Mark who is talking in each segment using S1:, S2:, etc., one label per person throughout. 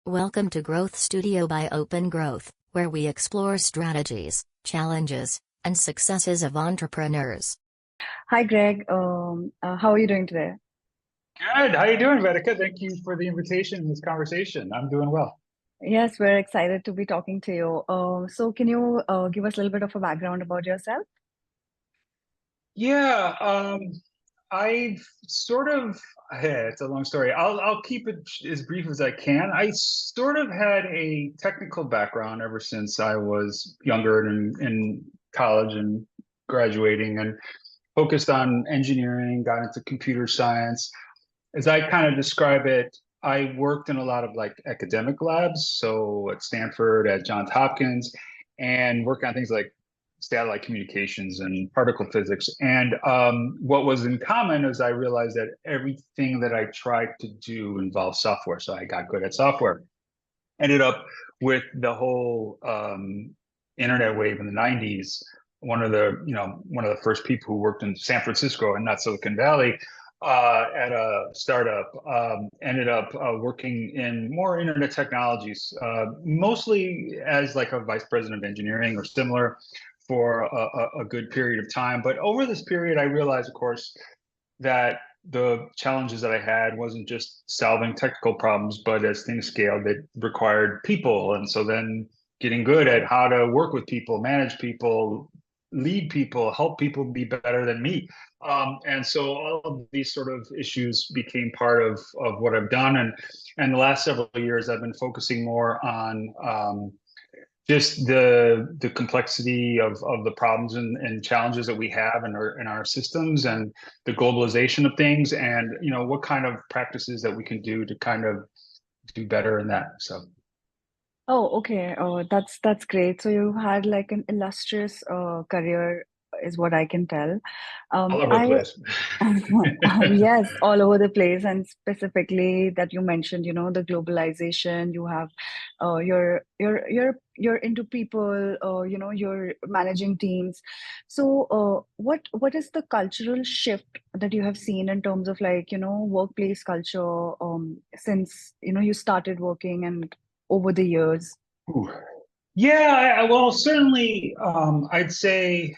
S1: Welcome to Growth Studio by OpenGrowth, where we explore strategies, challenges, and successes of entrepreneurs.
S2: Hi, Greg. How are you doing today?
S3: Good. How you doing, Vedika? Thank you for the invitation and this conversation. I'm doing well.
S2: Yes, we're excited to be talking to you. So can you give us a little bit of a background about yourself?
S3: Yeah, I've sort of, yeah, it's a long story. I'll keep it as brief as I can. I sort of had a technical background ever since I was younger and in college and graduating and focused on engineering, got into computer science. As I kind of describe it, I worked in a lot of like academic labs, so at Stanford, at Johns Hopkins, and work on things like satellite communications and particle physics. And what was in common is I realized that everything that I tried to do involved software. So I got good at software. Ended up with the whole internet wave in the 90s. One of the first people who worked in San Francisco and not Silicon Valley at a startup, ended up working in more internet technologies, mostly as like a vice president of engineering or similar for a good period of time. But over this period, I realized, of course, that the challenges that I had wasn't just solving technical problems, but as things scaled, it required people. And so then getting good at how to work with people, manage people, lead people, help people be better than me. And so all of these sort of issues became part of what I've done. And the last several years, I've been focusing more on just the complexity of the problems and challenges that we have in our systems and the globalization of things, and what kind of practices that we can do to kind of do better in that. So
S2: Oh, okay. Oh, that's great. So you had like an illustrious career, is what I can tell.
S3: all over the
S2: I
S3: place.
S2: Yes, all over the place, and specifically that you mentioned, the globalization. You have, you're into people. You're managing teams. So, what is the cultural shift that you have seen in terms of like, workplace culture, since you started working and over the years?
S3: Ooh. Yeah, well, certainly, I'd say,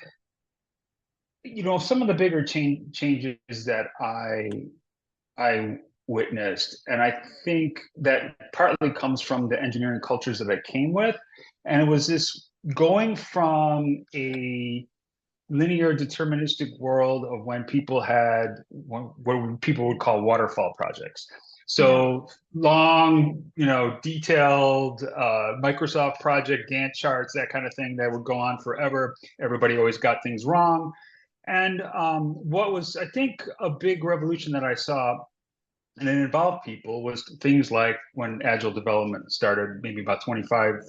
S3: some of the bigger changes that I witnessed, and I think that partly comes from the engineering cultures that I came with, and it was this going from a linear deterministic world of when people had what people would call waterfall projects.
S2: Yeah.
S3: So long, detailed Microsoft project Gantt charts, that kind of thing that would go on forever. Everybody always got things wrong. And what was, I think, a big revolution that I saw, and it involved people, was things like when agile development started maybe about 25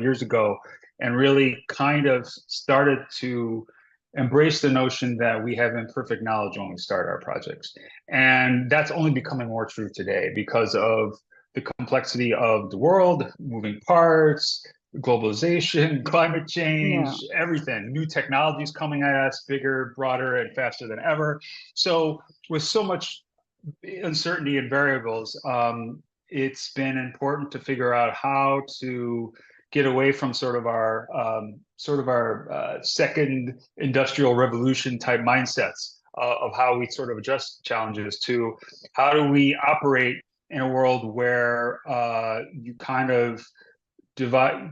S3: years ago, and really kind of started to embrace the notion that we have imperfect knowledge when we start our projects. And that's only becoming more true today because of the complexity of the world, moving parts, globalization, climate change,
S2: Yeah.
S3: everything, new technologies coming at us bigger, broader, and faster than ever. So with so much uncertainty and variables, it's been important to figure out how to get away from sort of our second industrial revolution type mindsets of how we sort of adjust challenges to how do we operate in a world where you kind of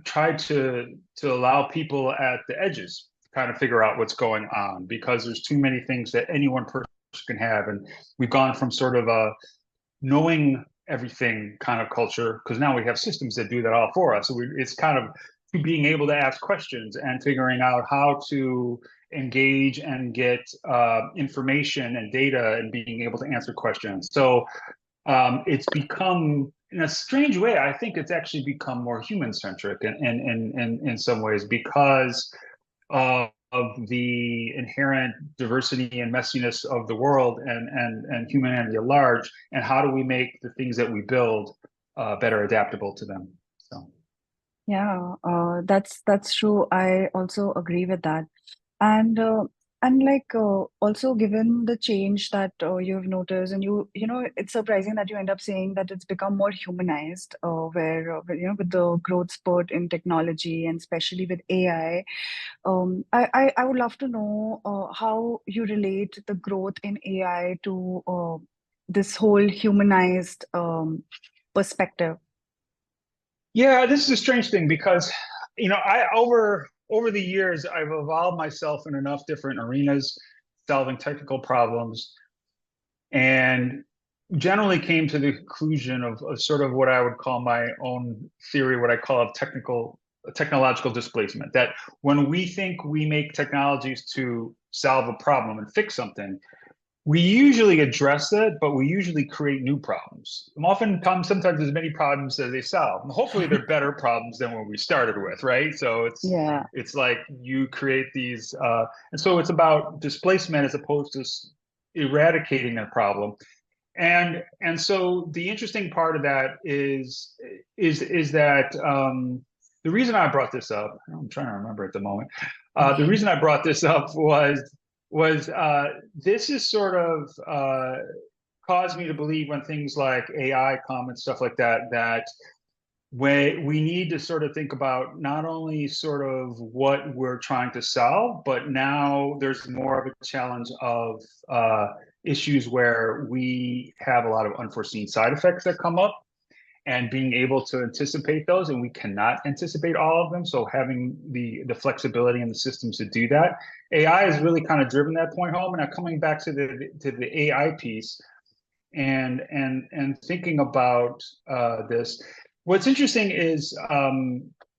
S3: try to allow people at the edges to kind of figure out what's going on, because there's too many things that any one person can have. And we've gone from sort of a knowing everything kind of culture, because now we have systems that do that all for us. So it's kind of being able to ask questions and figuring out how to engage and get information and data and being able to answer questions. So it's become, in a strange way, I think it's actually become more human centric in some ways, because of the inherent diversity and messiness of the world and humanity at large, and how do we make the things that we build better adaptable to them. So
S2: Yeah, that's true. I also agree with that. And And like also given the change that you've noticed, and you know, it's surprising that you end up saying that it's become more humanized, you know, with the growth spurt in technology and especially with AI. I would love to know how you relate the growth in AI to this whole humanized perspective.
S3: Yeah, this is a strange thing because, I over the years I've evolved myself in enough different arenas, solving technical problems, and generally came to the conclusion of sort of what I would call my own theory, what I call a technological displacement. That when we think we make technologies to solve a problem and fix something, we usually address it, but we usually create new problems. Oftentimes, sometimes there's many problems that they solve. And hopefully, they're better problems than what we started with, right? So
S2: Yeah.
S3: it's like you create these, and so it's about displacement as opposed to eradicating a problem. And so the interesting part of that is that the reason I brought this up, I'm trying to remember at the moment. The reason I brought this up was this is sort of caused me to believe when things like AI come and stuff like that, that we need to sort of think about not only sort of what we're trying to solve, but now there's more of a challenge of issues where we have a lot of unforeseen side effects that come up, and being able to anticipate those, and we cannot anticipate all of them. So having the flexibility and the systems to do that, AI has really kind of driven that point home. And now coming back to the AI piece, and thinking about this, what's interesting is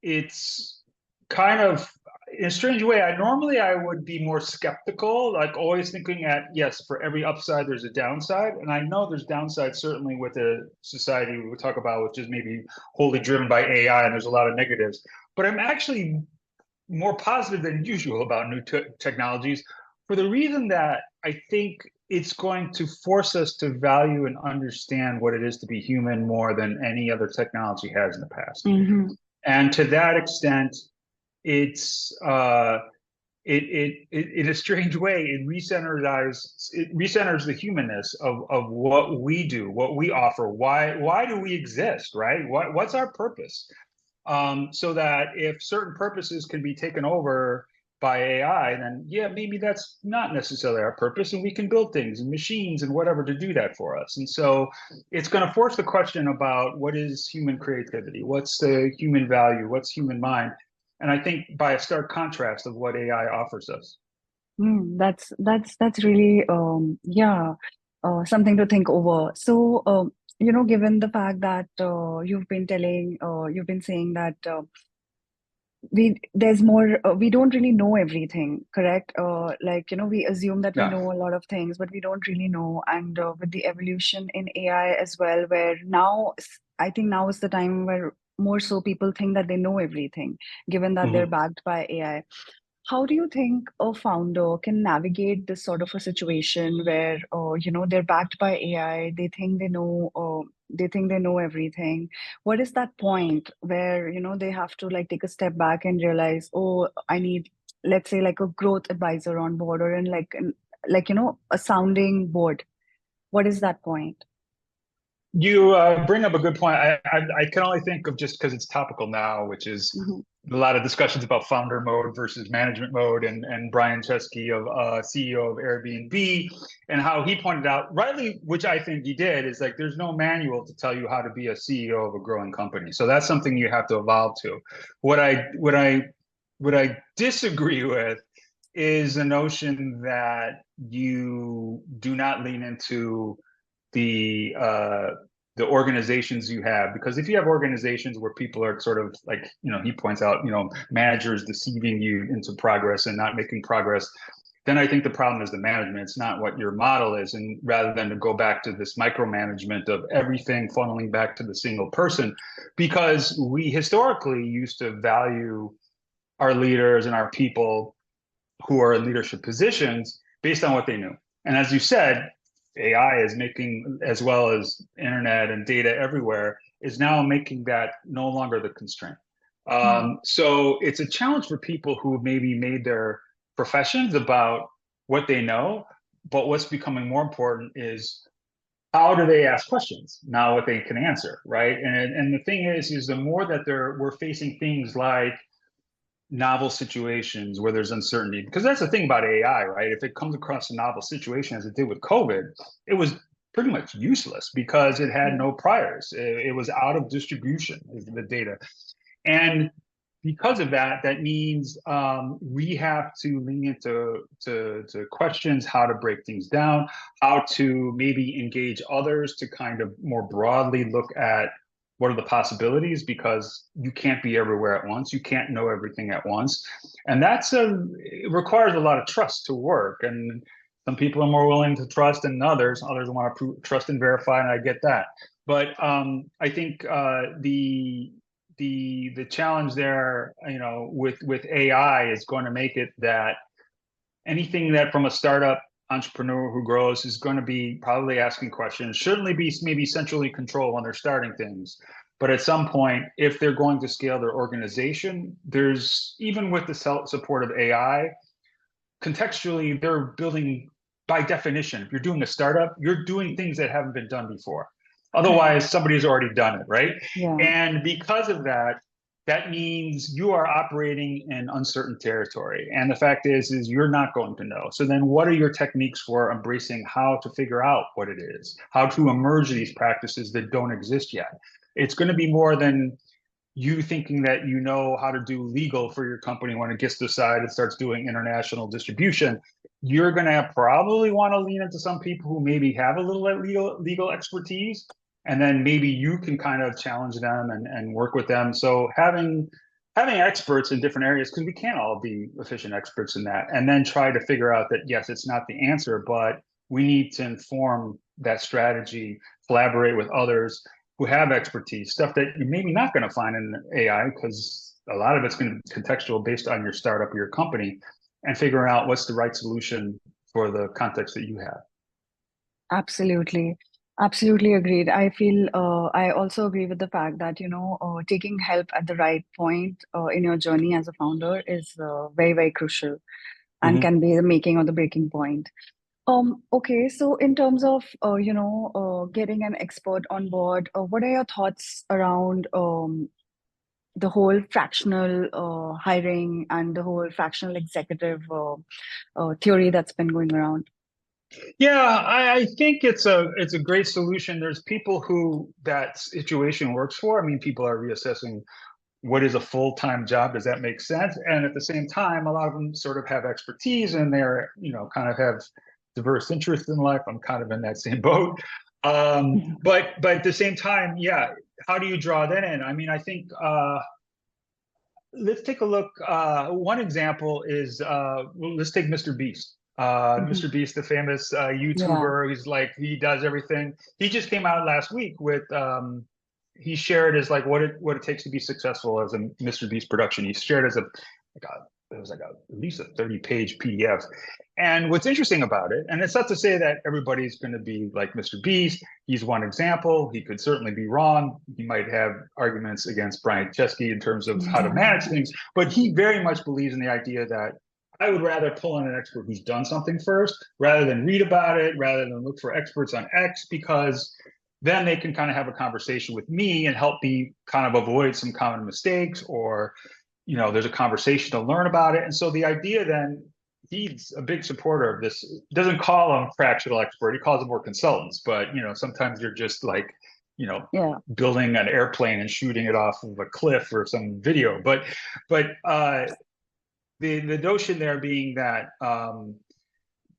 S3: it's kind of, in a strange way, I would be more skeptical, like always thinking at, yes, for every upside there's a downside, and I know there's downside certainly with the society we talk about, which is maybe wholly driven by AI, and there's a lot of negatives. But I'm actually more positive than usual about new technologies, for the reason that I think it's going to force us to value and understand what it is to be human more than any other technology has in the past.
S2: Mm-hmm.
S3: And to that extent, it's in a strange way, it recenters the humanness of what we do, what we offer, why do we exist, right? What's our purpose? So that if certain purposes can be taken over by AI, then yeah, maybe that's not necessarily our purpose, and we can build things and machines and whatever to do that for us. And so it's going to force the question about what is human creativity, what's the human value, what's human mind, and I think by a stark contrast of what AI offers us.
S2: That's really yeah, something to think over. So you know, given the fact that you've been saying that we don't really know everything, correct? Like, you know, we assume that we
S3: Yeah.
S2: know a lot of things, but we don't really know. And with the evolution in AI as well, where now I think now is the time where more so people think that they know everything, given that they're
S3: Mhm.
S2: backed by AI. How do you think a founder can navigate this sort of a situation where, you know, they're backed by AI, they think they know everything? What is that point where, you know, they have to like take a step back and realize, oh, I need, let's say, like a growth advisor on board, or in like, you know, a sounding board? What is that point?
S3: You bring up a good point. I can only think of, just because it's topical now, which is
S2: Hmm.
S3: a lot of discussions about founder mode versus management mode, and Brian Chesky, of CEO of Airbnb, and how he pointed out rightly, which I think he did, is like there's no manual to tell you how to be a CEO of a growing company. So that's something you have to evolve to. What I disagree with is the notion that you do not lean into the uh, the organizations you have, because if you have organizations where people are sort of like, he points out, managers deceiving you into progress and not making progress, then I think the problem is the management. It's not what your model is. And rather than to go back to this micromanagement of everything funneling back to the single person, because we historically used to value our leaders and our people who are in leadership positions based on what they knew. And as you said, AI is making, as well as internet and data everywhere, is now making that no longer the constraint. So it's a challenge for people who maybe made their professions about what they know, but what's becoming more important is how do they ask questions, not what they can answer, right? And the thing is the more that we're facing things like novel situations where there's uncertainty, because that's the thing about AI, right? If it comes across a novel situation as it did with COVID, it was pretty much useless because it had no priors. It was out of distribution, is the data. And because of that, that means we have to lean into to questions, how to break things down, how to maybe engage others to kind of more broadly look at what are the possibilities, because you can't be everywhere at once. You can't know everything at once. And it requires a lot of trust to work. And some people are more willing to trust than others. Others want to trust and verify, and I get that. But I think the challenge there, with AI is going to make it that anything that from a startup entrepreneur who grows is going to be probably asking questions, certainly be maybe centrally controlled when they're starting things. But at some point, if they're going to scale their organization, there's, even with the support of AI, contextually, they're building, by definition, if you're doing a startup, you're doing things that haven't been done before. Otherwise, somebody's already done it, right?
S2: Yeah.
S3: And because of that, that means you are operating in uncertain territory. And the fact is you're not going to know. So then what are your techniques for embracing how to figure out what it is, how to emerge these practices that don't exist yet? It's going to be more than you thinking that you know how to do legal for your company. When it gets to the side and starts doing international distribution, you're going to probably want to lean into some people who maybe have a little legal expertise, and then maybe you can kind of challenge them and work with them. So having experts in different areas, because we can't all be efficient experts in that, and then try to figure out that, yes, it's not the answer, but we need to inform that strategy, collaborate with others who have expertise, stuff that you're maybe not going to find in AI, because a lot of it's going to be contextual based on your startup or your company, and figuring out what's the right solution for the context that you have.
S2: Absolutely. Absolutely agreed. I feel I also agree with the fact that, taking help at the right point in your journey as a founder is very, very crucial and
S3: Mm-hmm.
S2: can be the making or the breaking point. Okay, so in terms of getting an expert on board, what are your thoughts around the whole fractional hiring and the whole fractional executive theory that's been going around?
S3: Yeah, I think it's a great solution. There's people who that situation works for. I mean, people are reassessing what is a full-time job. Does that make sense? And at the same time, a lot of them sort of have expertise, and they're, kind of have diverse interests in life. I'm kind of in that same boat. But at the same time, yeah, how do you draw that in? I mean, I think let's take a look. One example is let's take Mr. Beast.
S2: Mhm.
S3: Mr. Beast, the famous
S2: Yeah.
S3: YouTuber, he does everything. He just came out last week with he shared as like what it takes to be successful as a Mr. Beast production. He shared as it was like at least a 30-page PDF. And what's interesting about it, and it's not to say that everybody's going to be like Mr. Beast. He's one example. He could certainly be wrong. He might have arguments against Brian Chesky in terms of how to manage things, but he very much believes in the idea that I would rather pull in an expert who's done something first rather than read about it, rather than look for experts on X, because then they can kind of have a conversation with me and help me kind of avoid some common mistakes, or there's a conversation to learn about it. And so the idea then, he's a big supporter of this. Doesn't call them fractional expert, he calls them more consultants. But sometimes you're just like
S2: Yeah.
S3: building an airplane and shooting it off of a cliff or some video. But the notion there being that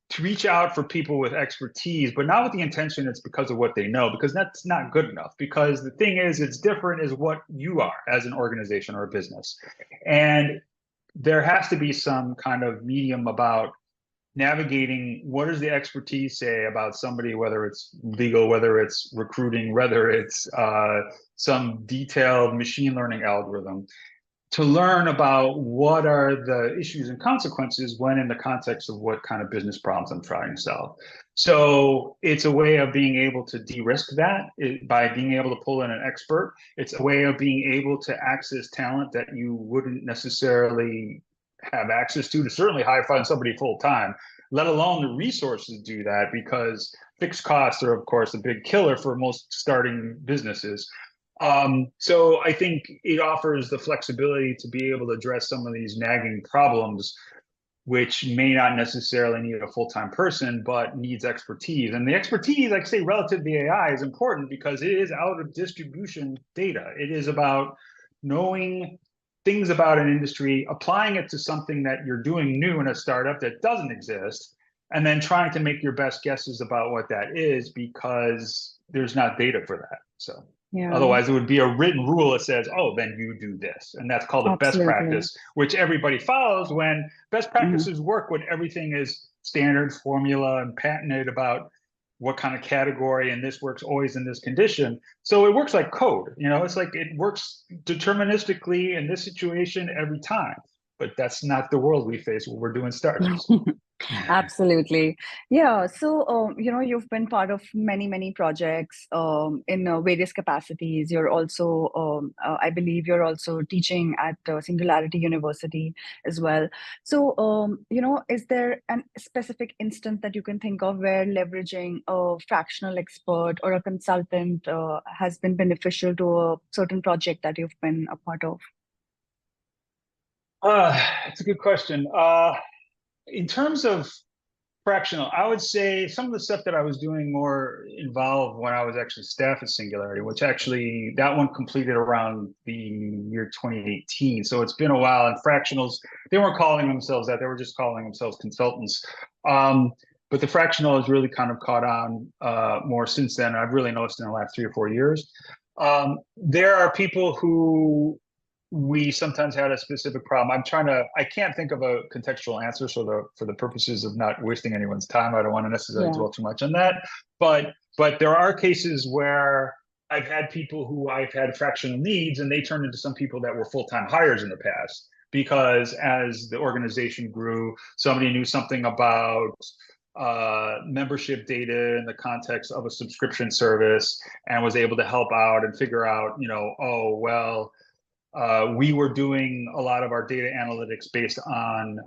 S3: to reach out for people with expertise, but not with the intention it's because of what they know, because that's not good enough. Because the thing is, it's different is what you are as an organization or a business. And there has to be some kind of medium about navigating what does the expertise say about somebody, whether it's legal, whether it's recruiting, whether it's some detailed machine learning algorithm, to learn about what are the issues and consequences when in the context of what kind of business problems I'm trying to solve. So it's a way of being able to de-risk that by being able to pull in an expert. It's a way of being able to access talent that you wouldn't necessarily have access to certainly hire find somebody full time. let alone the resources to do that, because fixed costs are, of course, a big killer for most starting businesses. So I think it offers the flexibility to be able to address some of these nagging problems, which may not necessarily need a full-time person, but needs expertise. And the expertise, like I say, relative to the AI is important because it is out of distribution data. It is about knowing things about an industry, applying it to something that you're doing new in a startup that doesn't exist, and then trying to make your best guesses about what that is, because there's not data for that. So
S2: Yeah,
S3: otherwise, it would be a written rule that says, oh, then you do this. And that's called a best
S2: absolutely.
S3: practice, which everybody follows, when best
S2: Mhm.
S3: practices work when everything is standard formula and patented about what kind of category, and this works always in this condition. So it works like code. It's like it works deterministically in this situation every time. But that's not the world we face when we're doing startups.
S2: Absolutely. Yeah. So, you've been part of many, many projects in various capacities. You're also, I believe you're also teaching at Singularity University as well. So, is there a specific instance that you can think of where leveraging a fractional expert or a consultant has been beneficial to a certain project that you've been a part of?
S3: It's a good question. In terms of fractional, I would say some of the stuff that I was doing more involved when I was actually staff at Singularity, which actually that one completed around the year 2018. So it's been a while. And fractionals, they weren't calling themselves that; they were just calling themselves consultants. But the fractional has really kind of caught on more since then. I've really noticed in the last 3 or 4 years. There are people who we sometimes had a specific problem. I can't think of a contextual answer, so for the purposes of not wasting anyone's time, I don't want to necessarily
S2: Yeah.
S3: dwell too much on that. But there are cases where I've had people who I've had fractional needs, and they turned into some people that were full-time hires in the past, because as the organization grew, somebody knew something about membership data in the context of a subscription service, and was able to help out and figure out, oh, well, we were doing a lot of our data analytics based on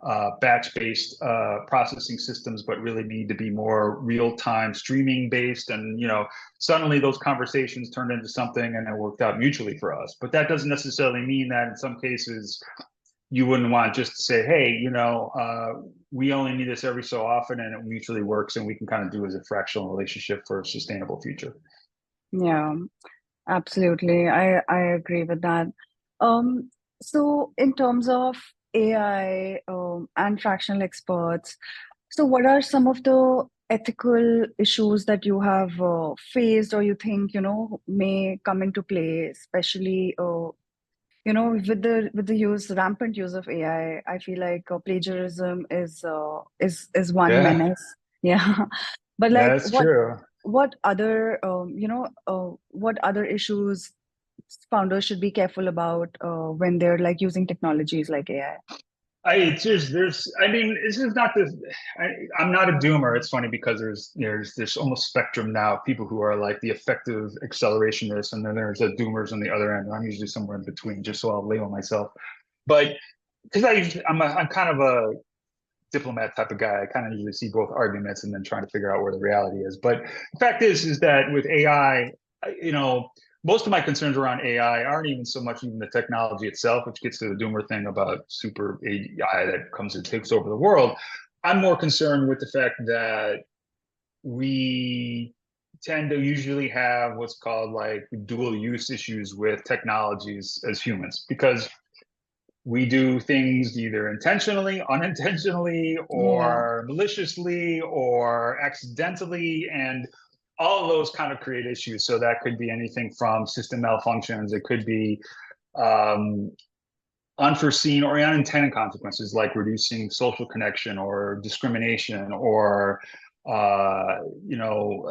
S3: batch-based processing systems, but really need to be more real-time streaming based. And suddenly those conversations turned into something, and it worked out mutually for us. But that doesn't necessarily mean that in some cases you wouldn't want just to say, hey, we only need this every so often, and it mutually works, and we can kind of do as a fractional relationship for a sustainable future.
S2: Yeah. Absolutely. I agree with that. Um, so in terms of AI and fractional experts, so what are some of the ethical issues that you have faced or you think, may come into play, especially with the rampant use of AI? I feel like plagiarism is one
S3: Yeah,
S2: menace. Yeah. But like
S3: that's true.
S2: what other what other issues founders should be careful about when they're like using technologies like AI?
S3: I mean, this is not this. I'm not a doomer. It's funny because there's almost spectrum now of people who are like the effective accelerationists, and then there's the doomers on the other end. I'm usually somewhere in between, just so I'll label myself. But because I'm kind of a diplomat type of guy, I kind of usually see both arguments and then trying to figure out where the reality is. But the fact is that with AI, most of my concerns around AI aren't even so much even the technology itself, which gets to the doomer thing about super AI that comes and takes over the world. I'm more concerned with the fact that we tend to usually have what's called like dual use issues with technologies as humans, because we do things either intentionally, unintentionally,
S2: Yeah.
S3: or maliciously, or accidentally, and all of those kind of create issues. So that could be anything from system malfunctions. It could be um, unforeseen or unintended consequences, like reducing social connection or discrimination, or you know,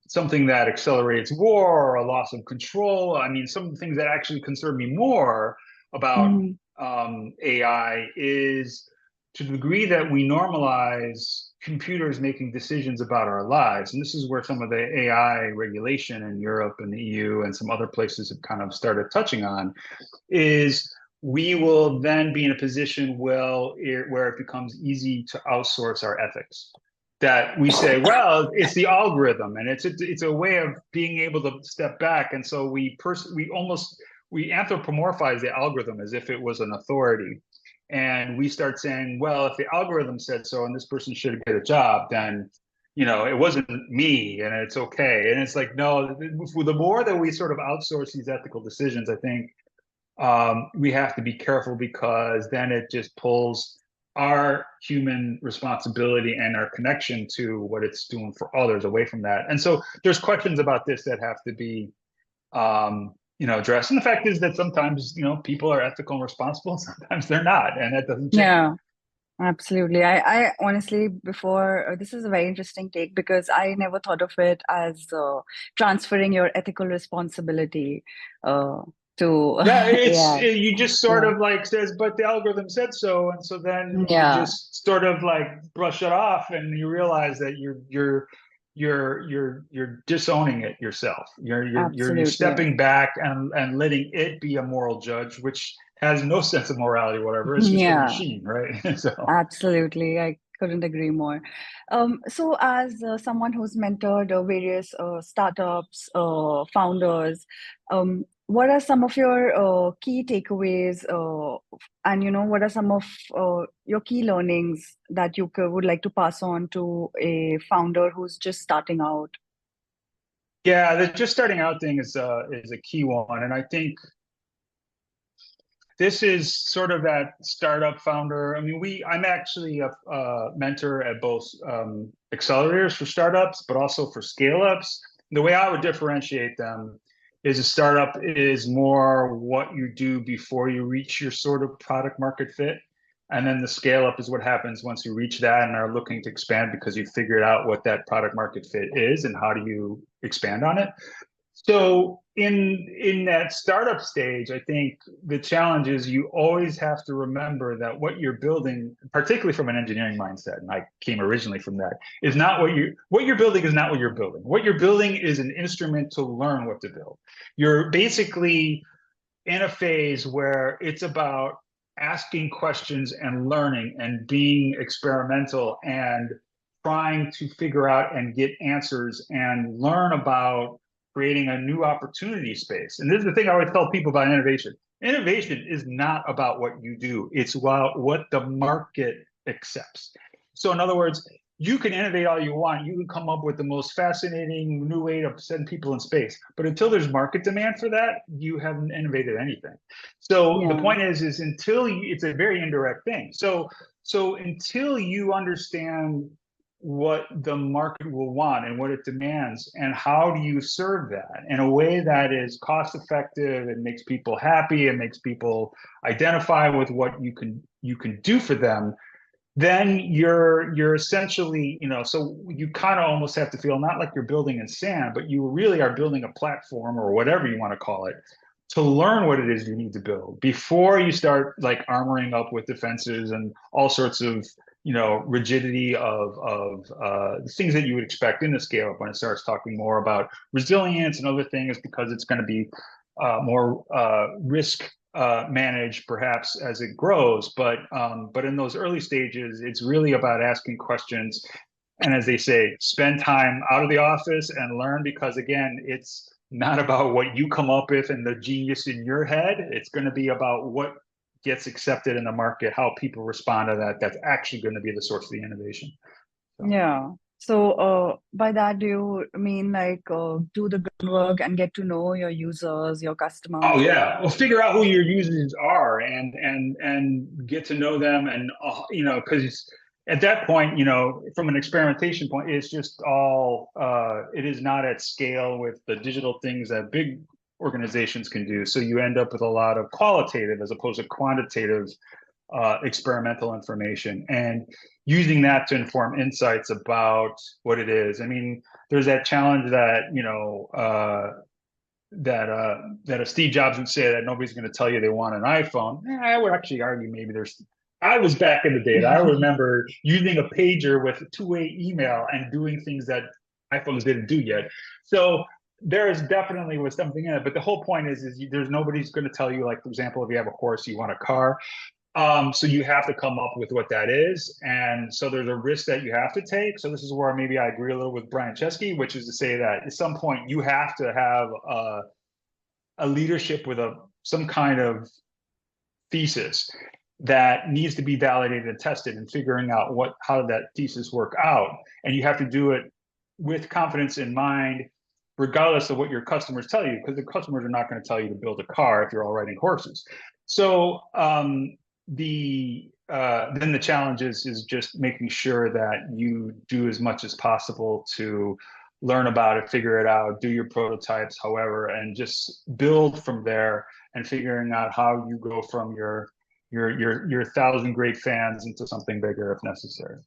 S3: something that accelerates war or a loss of control. I mean, some of the things that actually concern me more about
S2: Hmm.
S3: AI is to the degree that we normalize computers making decisions about our lives. And this is where some of the AI regulation in Europe and the EU and some other places have kind of started touching on, is we will then be in a position where it becomes easy to outsource our ethics. That we say, well, it's the algorithm, and it's a way of being able to step back, and so we anthropomorphize the algorithm as if it was an authority, and we start saying, well, if the algorithm said so, and this person should get a job, then it wasn't me, and it's okay. And it's like, no, the more that we sort of outsource these ethical decisions, I think we have to be careful, because then it just pulls our human responsibility and our connection to what it's doing for others away from that. And so there's questions about this that have to be addressed. And the fact is that sometimes, people are ethical and responsible, sometimes they're not, and that doesn't change.
S2: Yeah, absolutely. I honestly, before, this is a very interesting take, because I never thought of it as transferring your ethical responsibility to
S3: Yeah,
S2: AI.
S3: you just sort
S2: Yeah.
S3: of like says, but the algorithm said so, and so then you
S2: Yeah,
S3: just sort of like brush it off, and you realize that you're disowning it yourself. You're
S2: absolutely.
S3: stepping back and letting it be a moral judge, which has no sense of morality, whatever. It's just a
S2: Yeah.
S3: machine, right? So
S2: Absolutely, I couldn't agree more. So, as someone who's mentored various startups, founders, what are some of your key takeaways, and what are some of your key learnings that you would like to pass on to a founder who's just starting out?
S3: yeah, the just starting out thing is a key one, and I think this is sort of that startup founder. I mean, I'm actually a mentor at both accelerators for startups, but also for scale ups. The way I would differentiate them is a startup is more what you do before you reach your sort of product market fit. And then the scale up is what happens once you reach that and are looking to expand because you figured out what that product market fit is and how do you expand on it. So in that startup stage, I think the challenge is you always have to remember that what you're building, particularly from an engineering mindset, and I came originally from that, is not what you're building is not what you're building. What you're building is an instrument to learn what to build. You're basically in a phase where it's about asking questions and learning and being experimental and trying to figure out and get answers and learn about creating a new opportunity space. And this is the thing I always tell people about innovation. Innovation is not about what you do, it's about what the market accepts. So, in other words, you can innovate all you want. You can come up with the most fascinating new way to send people in space. But until there's market demand for that, you haven't innovated anything. So the
S2: Yeah,
S3: point is until it's a very indirect thing. So until you understand what the market will want and what it demands and how do you serve that in a way that is cost effective and makes people happy and makes people identify with what you can do for them, then you're essentially, so you kind of almost have to feel not like you're building in sand, but you really are building a platform or whatever you want to call it to learn what it is you need to build before you start like armoring up with defenses and all sorts of rigidity of things that you would expect in the scale up when it starts talking more about resilience and other things, because it's going to be more risk managed perhaps as it grows. But in those early stages, it's really about asking questions. And as they say, spend time out of the office and learn, because again, it's not about what you come up with and the genius in your head. It's going to be about what gets accepted in the market, how people respond to that. That's actually going to be the source of the innovation. So.
S2: yeah. So, by that, do you mean like do the groundwork and get to know your users, your
S3: Oh
S2: customers?
S3: yeah, well, figure out who your users are and get to know them, and because at that point, from an experimentation point, it's just all it is not at scale with the digital things that big organizations can do. So you end up with a lot of qualitative as opposed to quantitative experimental information, and using that to inform insights about what it is. I mean, there's that challenge that that if Steve Jobs would say that nobody's going to tell you they want an iPhone, I would actually argue maybe there's. I was back in the day. I remember using a pager with a two-way email and doing things that iPhones didn't do yet. So there is definitely was something in it, but the whole point is there's nobody's going to tell you, like, for example, if you have a horse, you want a car. So you have to come up with what that is. And so there's a risk that you have to take. So this is where maybe I agree a little with Brian Chesky, which is to say that at some point you have to have a leadership with some kind of thesis that needs to be validated and tested, and figuring out how did that thesis work out. And you have to do it with confidence in mind, regardless of what your customers tell you, because the customers are not going to tell you to build a car if you're all riding horses. So then the challenge is just making sure that you do as much as possible to learn about it, figure it out, do your prototypes, however, and just build from there, and figuring out how you go from your 1,000 great fans into something bigger if necessary.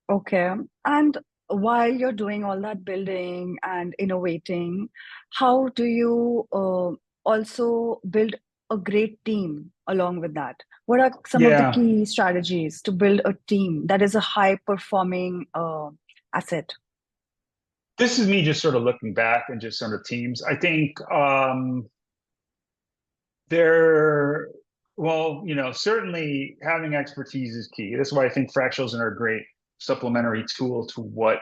S2: Okay. And while you're doing all that building and innovating, how do you also build a great team along with that? What are some of the
S3: Yeah.
S2: key strategies to build a team that is a high performing asset?
S3: This is me just sort of looking back and just sort of teams. I think well, certainly having expertise is key. That's why I think fractals are a great supplementary tool to what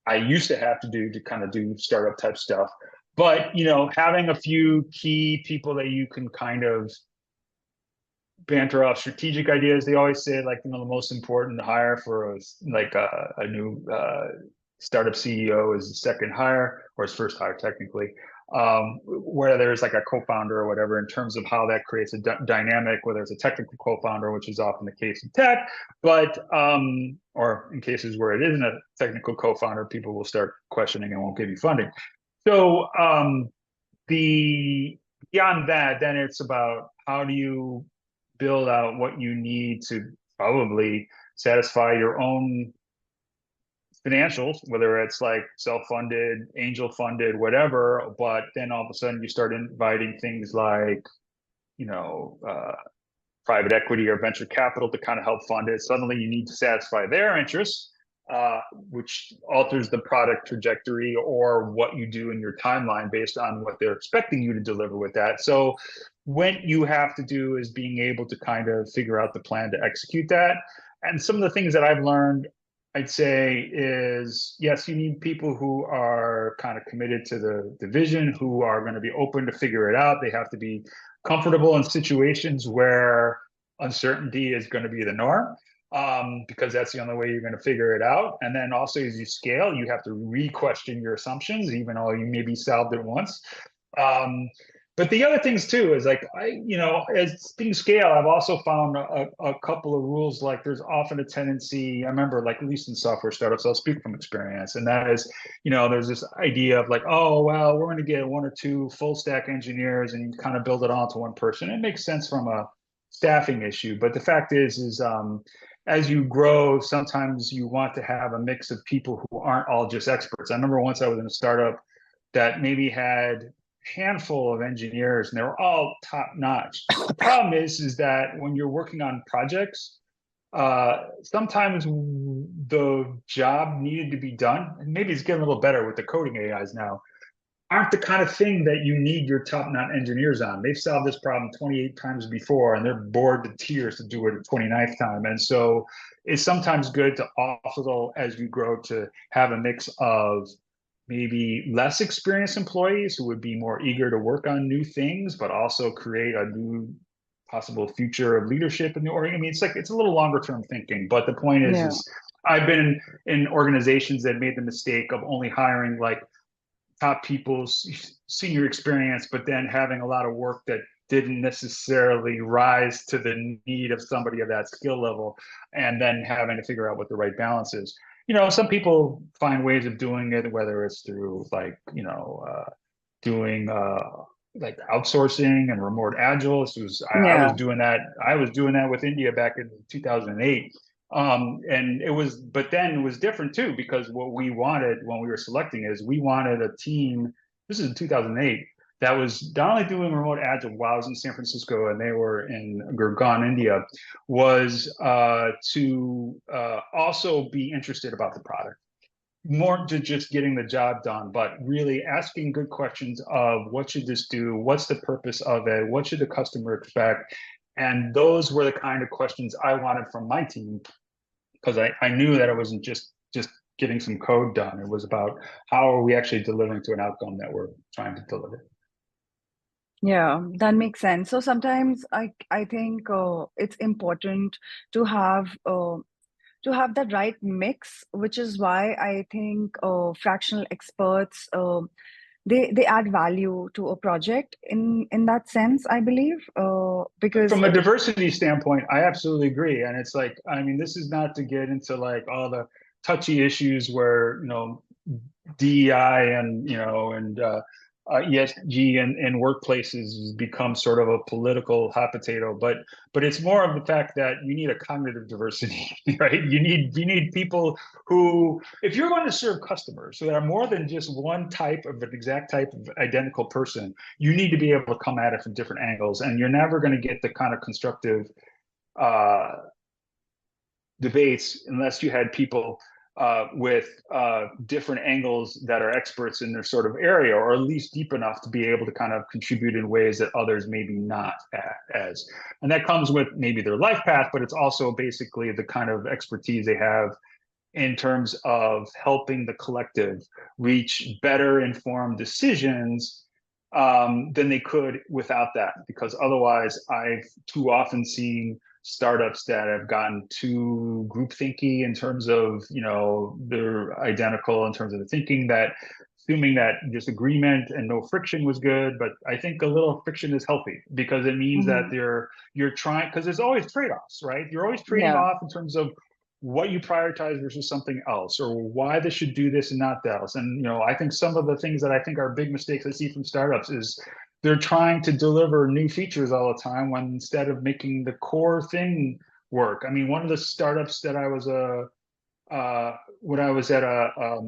S3: I used to have to do to kind of do startup type stuff. But, having a few key people that you can kind of banter off strategic ideas. They always say, like, the most important hire for a new startup CEO is the second hire, or his first hire technically, where there's like a co-founder or whatever, in terms of how that creates a dynamic, whether it's a technical co-founder, which is often the case in tech, but or in cases where it isn't a technical co-founder, people will start questioning and won't give you funding. So beyond that, then it's about how do you build out what you need to probably satisfy your own financials, whether it's like self-funded, angel funded, whatever. But then all of a sudden you start inviting things like, private equity or venture capital to kind of help fund it. Suddenly you need to satisfy their interests, which alters the product trajectory or what you do in your timeline based on what they're expecting you to deliver with that. So what you have to do is being able to kind of figure out the plan to execute that. And some of the things that I've learned, I'd say, is yes, you need people who are kind of committed to the vision, who are going to be open to figure it out. They have to be comfortable in situations where uncertainty is going to be the norm, because that's the only way you're going to figure it out. And then also, as you scale, you have to re-question your assumptions, even though you maybe solved it once. But the other things too is like, as things scale, I've also found a couple of rules. Like, there's often a tendency, I remember, like, at least in software startups, I'll speak from experience, and that is, there's this idea of like, oh, well, we're going to get one or two full stack engineers and kind of build it all to one person. It makes sense from a staffing issue, but the fact is as you grow, sometimes you want to have a mix of people who aren't all just experts. I remember once I was in a startup that maybe had handful of engineers and they were all top notch. The problem is that when you're working on projects, sometimes the job needed to be done, and maybe it's getting a little better with the coding AIs now, aren't the kind of thing that you need your top notch engineers on. They've solved this problem 28 times before, and they're bored to tears to do it a 29th time. And so it's sometimes good to also, as you grow, to have a mix of maybe less experienced employees who would be more eager to work on new things, but also create a new possible future of leadership in the org. I mean, it's a little longer term thinking, but the point is I've been in organizations that made the mistake of only hiring like top people's senior experience, but then having a lot of work that didn't necessarily rise to the need of somebody of that skill level, and then having to figure out what the right balance is. Some people find ways of doing it, whether it's through like, doing like outsourcing and remote agile. I was doing that. I was doing that with India back in 2008. And but then it was different too, because what we wanted when we were selecting is we wanted a team, this is in 2008, that was not only doing remote agile while I was in San Francisco and they were in Gurgaon, India, was to also be interested about the product. more to just getting the job done, but really asking good questions of what should this do? What's the purpose of it? What should the customer expect? And those were the kind of questions I wanted from my team, because I knew that it wasn't just getting some code done. It was about how are we actually delivering to an outcome that we're trying to deliver.
S2: Yeah, that makes sense. So sometimes I think it's important to have that right mix, which is why I think fractional experts they add value to a project in that sense, I believe, because
S3: From a diversity standpoint, I absolutely agree. And it's like, I mean, this is not to get into like all the touchy issues where, DEI and, ESG and workplaces has become sort of a political hot potato, but it's more of the fact that you need a cognitive diversity, right? You need people who, if you're going to serve customers, so there are more than just one type of an exact type of identical person, you need to be able to come at it from different angles, and you're never going to get the kind of constructive debates unless you had people with different angles that are experts in their sort of area, or at least deep enough to be able to kind of contribute in ways that others maybe not as. And that comes with maybe their life path, but it's also basically the kind of expertise they have in terms of helping the collective reach better informed decisions than they could without that. Because otherwise, I've too often seen startups that have gotten too groupthinky in terms of, they're identical in terms of the thinking, that assuming that disagreement and no friction was good. But I think a little friction is healthy, because it means that you're trying, because there's always trade-offs, right? You're always trading
S2: yeah.
S3: off in terms of what you prioritize versus something else, or why this should do this and not that else. And I think some of the things that I think are big mistakes I see from startups is they're trying to deliver new features all the time, when instead of making the core thing work. I mean, one of the startups that I was when I was at a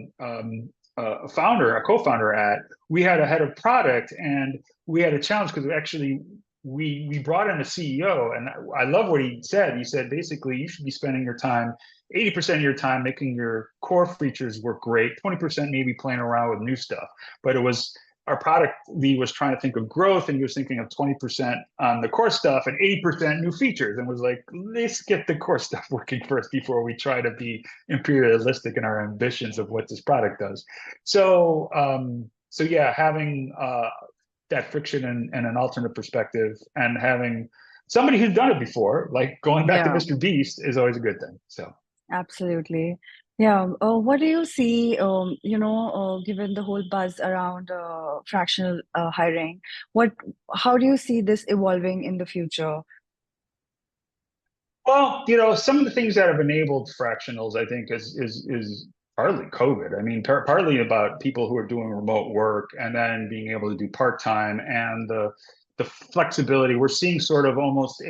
S3: co-founder at, we had a head of product, and we had a challenge because actually we brought in a CEO, and I love what he said. He said, basically, you should be spending your time, 80% of your time, making your core features work great, 20% maybe playing around with new stuff. But it was, our product lead was trying to think of growth, and he was thinking of 20% on the core stuff and 80% new features, and was like, let's get the core stuff working first before we try to be imperialistic in our ambitions of what this product does. So yeah, having that friction and an alternate perspective, and having somebody who's done it before, like going back to
S2: Yeah,
S3: Mr. Beast, is always a good thing. So
S2: absolutely. Yeah. What do you see, given the whole buzz around fractional hiring, how do you see this evolving in the future?
S3: well, some of the things that have enabled fractionals, I think, is partly COVID. I mean, partly about people who are doing remote work and then being able to do part-time, and the flexibility. We're seeing sort of almost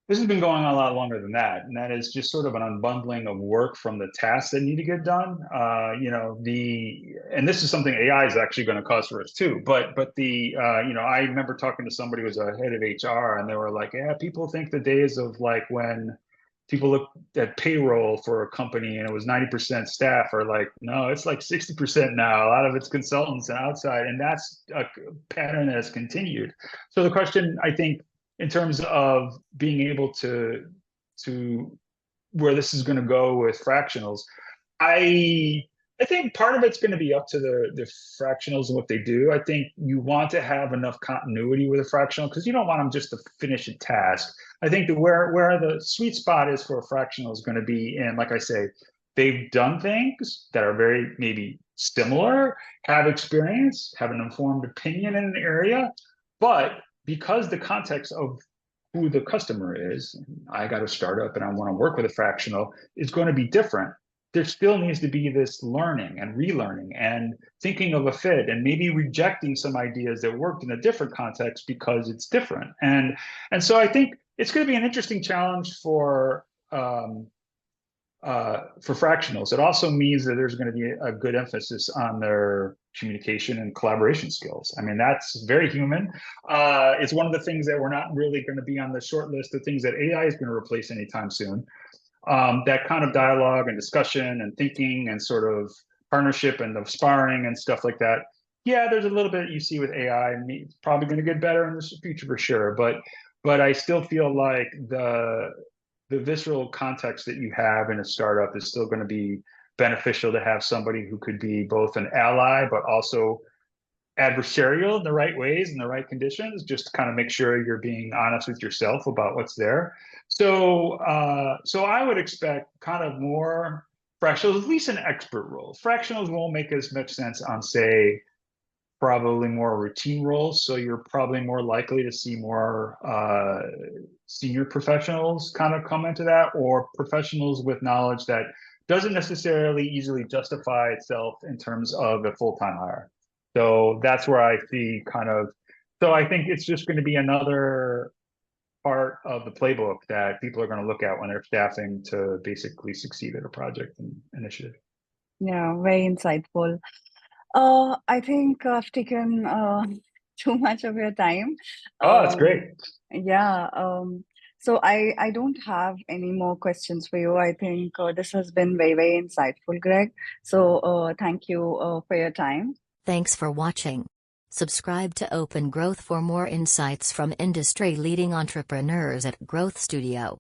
S3: this has been going on a lot longer than that, and that is just sort of an unbundling of work from the tasks that need to get done. And this is something AI is actually going to cause for us too. But I remember talking to somebody who was a head of HR, and they were like, yeah, people think the days of like when people look at payroll for a company and it was 90% staff, are like, no, it's like 60% now. A lot of it's consultants and outside, and that's a pattern that has continued. So the question, I think, in terms of being able to where this is going to go with fractionals, I think part of it's going to be up to the fractionals and what they do. I think you want to have enough continuity with a fractional, because you don't want them just to finish a task. I think that where the sweet spot is for a fractional is going to be in, like I say, they've done things that are very maybe similar, have experience, have an informed opinion in an area, but because the context of who the customer is, I got a startup and I want to work with a fractional, is going to be different. There still needs to be this learning and relearning and thinking of a fit, and maybe rejecting some ideas that worked in a different context because it's different. And so I think it's going to be an interesting challenge for fractionals. It also means that there's going to be a good emphasis on their communication and collaboration skills. I mean, that's very human. It's one of the things that we're not really going to be on the short list of things that AI is going to replace anytime soon. that kind of dialogue and discussion and thinking and sort of partnership and the sparring and stuff like that. Yeah, there's a little bit you see with AI, and it's probably going to get better in the future for sure. But I still feel like the visceral context that you have in a startup is still going to be beneficial to have somebody who could be both an ally but also adversarial in the right ways in the right conditions, just to kind of make sure you're being honest with yourself about what's there. So I would expect kind of more fractionals, at least an expert role. Fractionals won't make as much sense on, say, probably more routine roles. So you're probably more likely to see more senior professionals kind of come into that, or professionals with knowledge that doesn't necessarily easily justify itself in terms of a full-time hire. So that's where I see kind of, so I think it's just going to be another part of the playbook that people are going to look at when they're staffing to basically succeed at a project and initiative.
S2: Yeah, very insightful. I think I've taken too much of your time.
S3: Oh, that's great.
S2: Yeah. So I don't have any more questions for you. I think this has been very, very insightful, Greg. So thank you for your time.
S1: Thanks for watching. Subscribe to Open Growth for more insights from industry-leading entrepreneurs at Growth Studio.